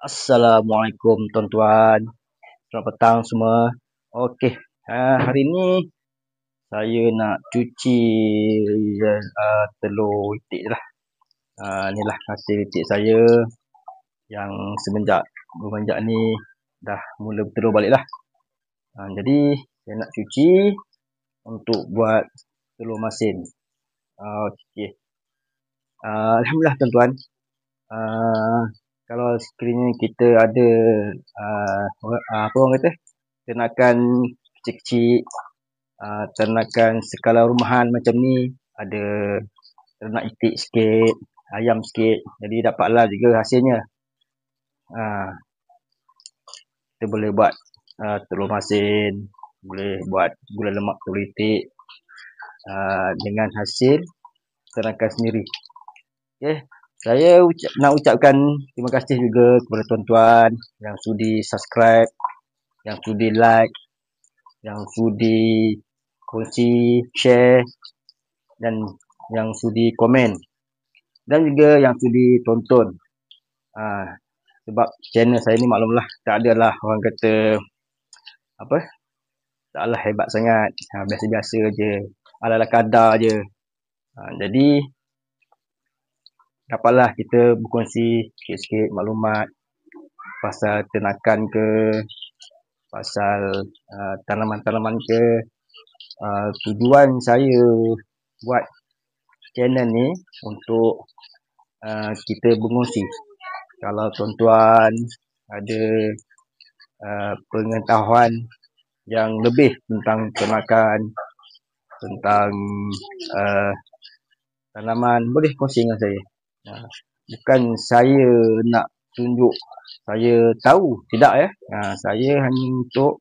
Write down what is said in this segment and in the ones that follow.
Assalamualaikum tuan-tuan. Selamat petang semua. Okey, hari ni saya nak cuci telur itik lah. Inilah hasil itik saya yang semenjak ni dah mula bertelur balik lah. Jadi saya nak cuci untuk buat telur masin. Okey. Alhamdulillah tuan-tuan. Kalau sekiranya kita ada apa orang kata, ternakan kecil-kecil, ternakan skala rumahan macam ni, ada ternak itik sikit, ayam sikit, jadi dapatlah juga hasilnya. Kita boleh buat telur masin, boleh buat gula lemak telur itik dengan hasil ternakan sendiri. Okay. Saya nak ucapkan terima kasih juga kepada tuan-tuan yang sudi subscribe, yang sudi like, yang sudi kongsi, share, dan yang sudi komen, dan juga yang sudi tonton. Sebab channel saya ni maklumlah, tak adalah orang kata apa, taklah hebat sangat, biasa-biasa je, ala-ala kadar je. Jadi dapatlah kita berkongsi sikit-sikit maklumat pasal ternakan ke, pasal tanaman-tanaman ke. Tujuan saya buat channel ni untuk kita berkongsi. Kalau tuan-tuan ada pengetahuan yang lebih tentang ternakan, tentang tanaman, boleh kongsi dengan saya. Bukan saya nak tunjuk saya tahu, tidak ya. Saya hanya untuk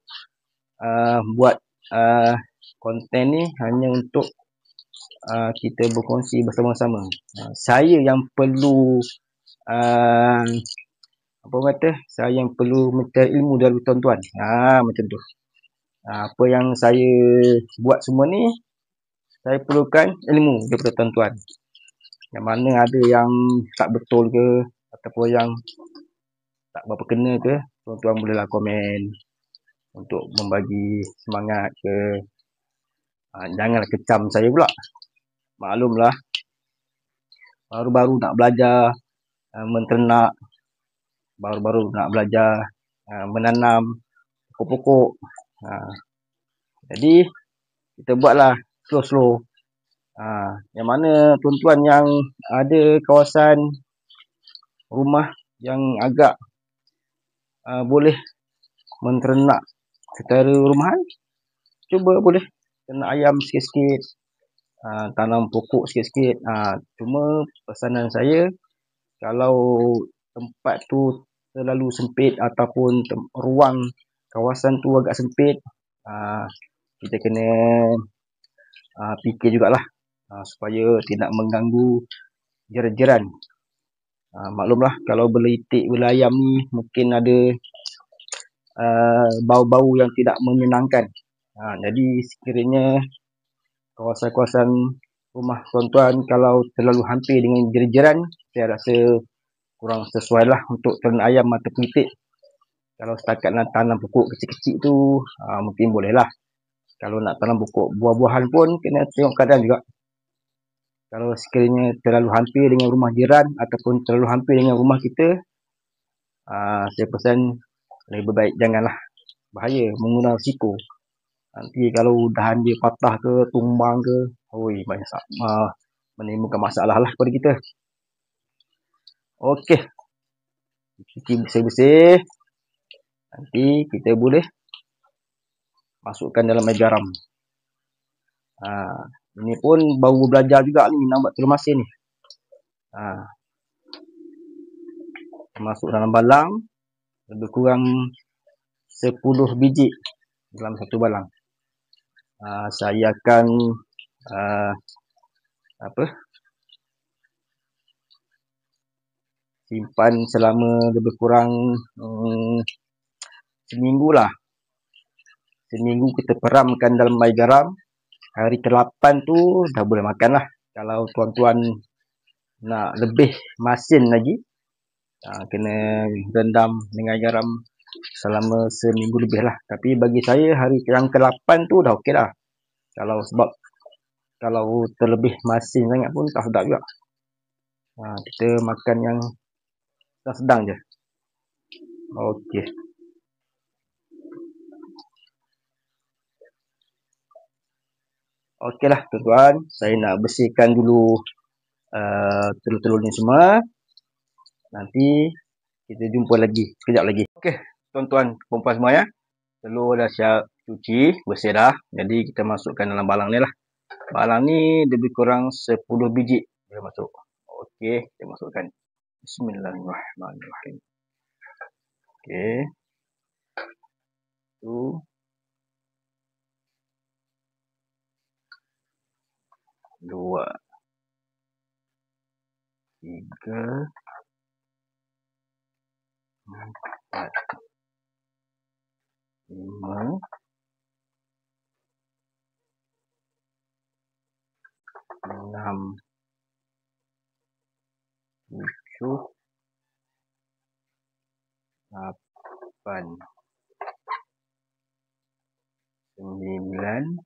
buat konten ni hanya untuk kita berkongsi bersama-sama. Saya yang perlu apa kata, saya yang perlu mencari ilmu dari tuan-tuan. Macam tu. Apa yang saya buat semua ni, saya perlukan ilmu daripada tuan-tuan. Yang mana ada yang tak betul ke, ataupun yang tak berapa kena ke, tuan-tuan bolehlah komen untuk membagi semangat ke. Janganlah kecam saya pula. Maklumlah, baru-baru nak belajar menternak, baru-baru nak belajar menanam pokok-pokok. Jadi kita buatlah slow-slow. Yang mana tuan-tuan yang ada kawasan rumah yang agak boleh menternak secara rumahan, cuba boleh ternak ayam sikit-sikit, tanam pokok sikit-sikit. Cuma pesanan saya, kalau tempat tu terlalu sempit ataupun ruang kawasan tu agak sempit, kita kena fikir jugalah supaya tidak mengganggu jiran-jiran. Maklumlah, kalau bela itik, bela ayam ni mungkin ada bau-bau yang tidak menyenangkan. Jadi sekiranya kawasan-kawasan rumah tuan-tuan kalau terlalu hampir dengan jiran-jiran, saya rasa kurang sesuai lah untuk ternak ayam ataupun itik. Kalau setakat nak tanam pokok kecil-kecil tu, mungkin boleh lah. Kalau nak tanam pokok buah-buahan pun kena tengok keadaan juga. Kalau sekiranya terlalu hampir dengan rumah jiran ataupun terlalu hampir dengan rumah kita, saya pesan lebih baik janganlah. Bahaya, menggunakan risiko. Nanti kalau dahan dia patah ke, tumbang ke, menimbulkan masalah lah kepada kita. Okey, cuci bersih-bersih. Nanti kita boleh masukkan dalam air garam. Ini pun baru belajar juga ni nak buat telur masin ni. Masuk dalam balang, lebih kurang 10 biji dalam satu balang. Saya akan simpan selama lebih kurang seminggu lah. Seminggu kita peramkan dalam air garam. Hari ke-8 tu dah boleh makan lah. Kalau tuan-tuan nak lebih masin lagi, Kena rendam dengan garam selama seminggu lebih lah. Tapi bagi saya hari yang ke-8 tu dah okey dah. Sebab kalau terlebih masin sangat pun tak sedap juga. Kita makan yang sedang-sedang je. Okey. Okeylah tuan-tuan, saya nak bersihkan dulu telur-telur ni semua. Nanti kita jumpa lagi sekejap lagi. Okey, tuan-tuan, puan-puan semua ya. Telur dah siap cuci, bersih dah. Jadi kita masukkan dalam balang ni lah. Balang ni lebih kurang 10 biji dia masuk. Okey, kita masukkan. Bismillahirrahmanirrahim. Okey. 1, 2, 3, 4, 5, 6, 7, 8, 9,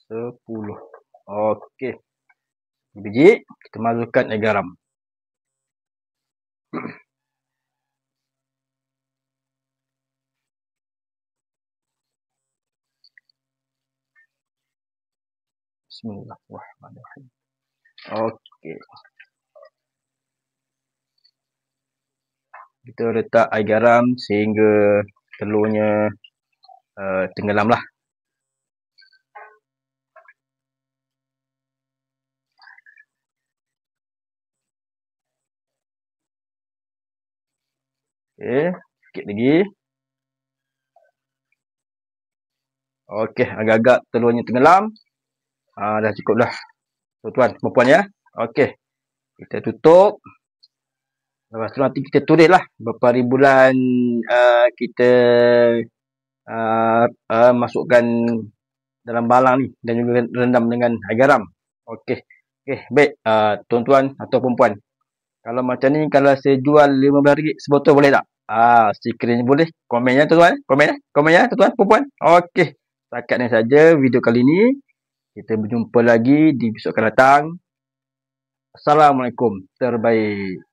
10. Okey. Biji, kita masukkan air garam. Bismillahirrahmanirrahim. Okey. Kita letak air garam sehingga telurnya tenggelam lah. Okey, sikit lagi. Okey, agak-agak telurnya tenggelam. Dah cukup dah. Tuan-tuan, puan-puan ya. Okey, kita tutup. Lepas tu nanti kita tulis lah berapa hari bulan kita masukkan dalam balang ni dan juga rendam dengan air garam. Okey. Okey, baik tuan-tuan atau puan-puan. Kalau macam ni, kalau saya jual RM15 sebotol boleh tak? Sekiranya boleh, komen ya tuan-tuan. Komen ya tuan-tuan, puan-puan. Okey. Setakat ni saja video kali ni. Kita berjumpa lagi di episod akan datang. Assalamualaikum. Terbaik.